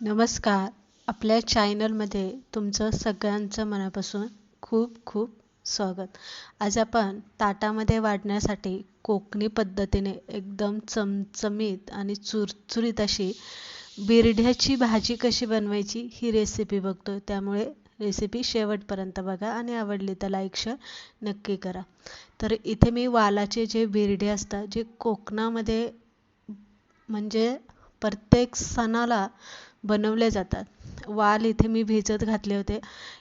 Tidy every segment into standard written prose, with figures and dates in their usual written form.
नमस्कार. आपल्या चॅनलमध्ये तुमचं सगळ्यांचं मनापासून खूप खूप स्वागत. आज आपण ताटामध्ये वाढण्यासाठी कोकणी पद्धतीने एकदम चमचमीत आणि चुरचुरीत अशी बिरड्याची भाजी कशी बनवायची ही रेसिपी बघतोय. त्यामुळे रेसिपी शेवटपर्यंत बघा आणि आवडली तर लाईक शेअर नक्की करा. तर इथे मी वालाचे जे बिरडे असतात, जे कोकणामध्ये म्हणजे प्रत्येक सणाला बनवले जातात. वाल इथे मी भिजत घातले होते.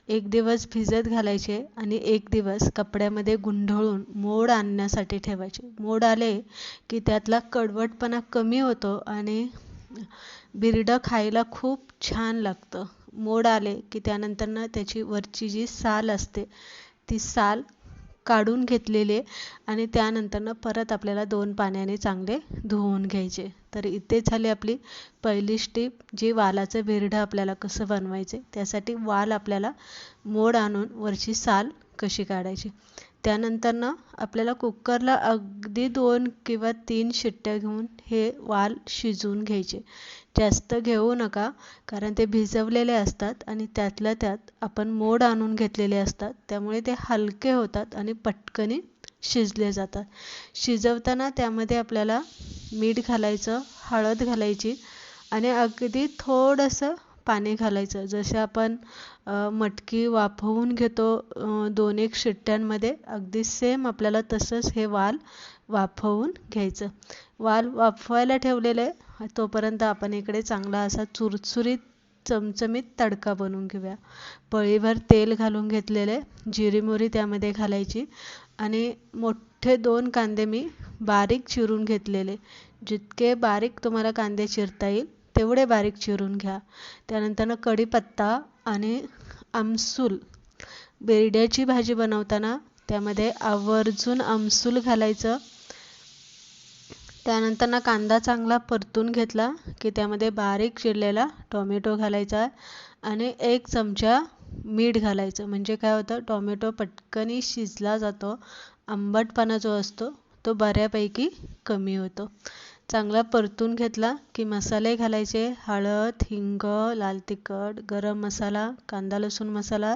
एक दिवस भिजत घालायचे आणि एक दिवस कपड्यामध्ये गुंढळून मोड आणण्यासाठी ठेवायचे. मोड आले की त्यातला कडवटपणा कमी होतो आणि बिरडं खायला खूप छान लागतं. मोड आले की त्यानंतर त्याची वरची जी साल असते ती साल काढून घेतलेले आणि त्यानंतर परत आपल्याला 2 पाण्याने चांगले धुवून घ्यायचे. तर इथे झाली आपली पहिली स्टेप, जी वालाचं बिरडं आपल्याला कसं बनवायचे. त्यासाठी वाल आपल्याला मोड आणून वरची साल कशी काढायची. त्यानंतर आपल्याला कुकरला अगदी 2 किंवा 3 शिट्ट्या घेऊन हे वाल शिजवून घ्यायचे. जास्त घेऊ नका, कारण ते भिजवलेले असतात आणि त्यातल्या त्यात आपण मोड आणून घेतलेले असतात. त्यामुळे ते हलके होतात आणि पटकनी शिजले जातात. शिजवताना त्यामध्ये आपल्याला मीठ घालायचं, हळद घालायची आणि अगदी थोडंसं पाणी घालायचं. जसे आपण मटकी वाफवून घेतो 2-1 शिट्ट्यांमध्ये, अगदी सेम आपल्याला तसंच हे वाल वाफवून घ्यायचं. वाल वाफवायला ठेवलेले तोपर्यंत आपण इकडे चांगला असा चुरचुरीत चमचमीत तडका बनवून घेऊया. पळीभर तेल घालून घेतलेले, जिरी मोहरी त्यामध्ये घालायची आणि मोठे 2 कांदे मी बारीक चिरून घेतलेले. जितके बारीक तुम्हाला कांदे चिरता येईल तेवढे बारीक चिरून घ्या. त्यानंतर कढीपत्ता आणि आमसूल. बिरड्याची भाजी बनवताना त्यामध्ये आवर्जून आमसूल घालायचं. त्यानंतर कांदा चांगला परतून घेतला की त्यामध्ये बारीक चिरलेला टोमॅटो घालायचा आणि 1 चमचा मीठ घालायचं. म्हणजे काय होतं, टोमॅटो पटकनी शिजला जातो. आंबटपणा जो असतो तो बऱ्यापैकी कमी होतो. चांगला परतून घेतला की मसाले घालायचे. हळद, हिंग, लाल तिखट, गरम मसाला, कांदा लसूण मसाला,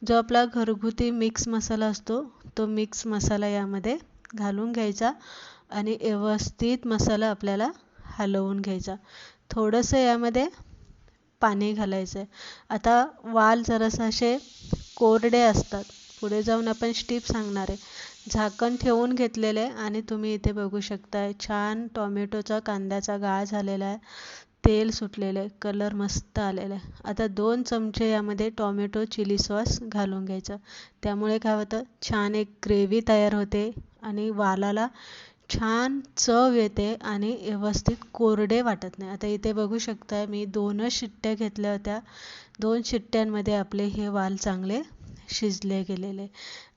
जो आपला घरगुती मिक्स मसाला असतो तो मिक्स मसाला यामध्ये घालून घ्यायचा आणि व्यवस्थित मसाला आपल्याला हलवून घ्यायचा. थोडंसं यामध्ये पाणी घालायचं आहे. आता वाल जरासे असे कोरडे असतात. पुढे जाऊन आपण स्टेप सांगणार आहे. झाकण ठेवून घेतलेले आणि तुम्ही इथे बघू शकताय छान टोमॅटोचा कांद्याचा गाळ झालेला आहे. तेल सुटलेलं आहे, कलर मस्त आलेला आहे. आता 2 चमचे यामध्ये टोमॅटो चिली सॉस घालून घ्यायचं. त्यामुळे काय होतं, छान एक ग्रेव्ही तयार होते आणि वालाला छान चव येते आणि व्यवस्थित कोरडे वाटत नाही. आता इथे बघू शकताय मी 2च शिट्ट्या घेतल्या होत्या. 2 शिट्ट्यांमध्ये आपले हे वाल चांगले शिजले गेलेले.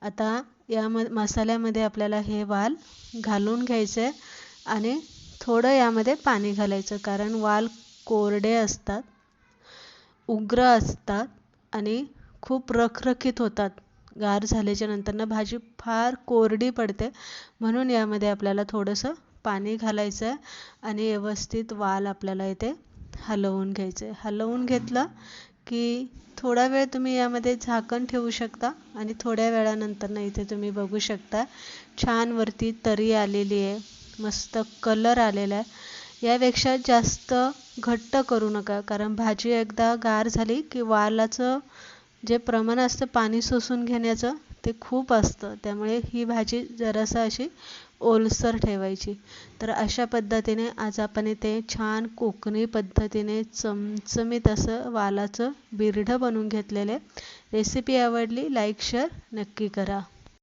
आता या मसाल्यामध्ये आपल्याला हे वाल घालून घ्यायचे आणि थोडं यामध्ये पाणी घालायचं, कारण वाल कोरडे असतात, उग्र असतात आणि खूप रखरखीत होतात. गार झाल्याच्या नंतर भाजी फार कोरडी पडते. म्हणून यामध्ये आपल्याला थोडंसं पाणी घालायचं आहे आणि व्यवस्थित वाल आपल्याला इथे हलवून घ्यायचं आहे. हलवून घेतलं की थोडा वेळ तुम्ही यामध्ये झाकण ठेवू शकता आणि थोड्या वेळानंतर इथे तुम्ही बघू शकता छान वरती तरी आलेली आहे, मस्त कलर आलेला आहे. यापेक्षा जास्त घट्ट करू नका, कारण भाजी एकदा गार झाली की वालाचं जे प्रमाण असतं पाणी शोषून घेण्याचं ते खूप असतं. त्यामुळे ही भाजी जरासं अशी ओलसर ठेवायची. तर अशा पद्धतीने आज आपण इथे छान कोकणी पद्धतीने चमचमीत असं वालाचं बिरडं बनवून घेतलेलं आहे. रेसिपी आवडली लाईक शेअर नक्की करा.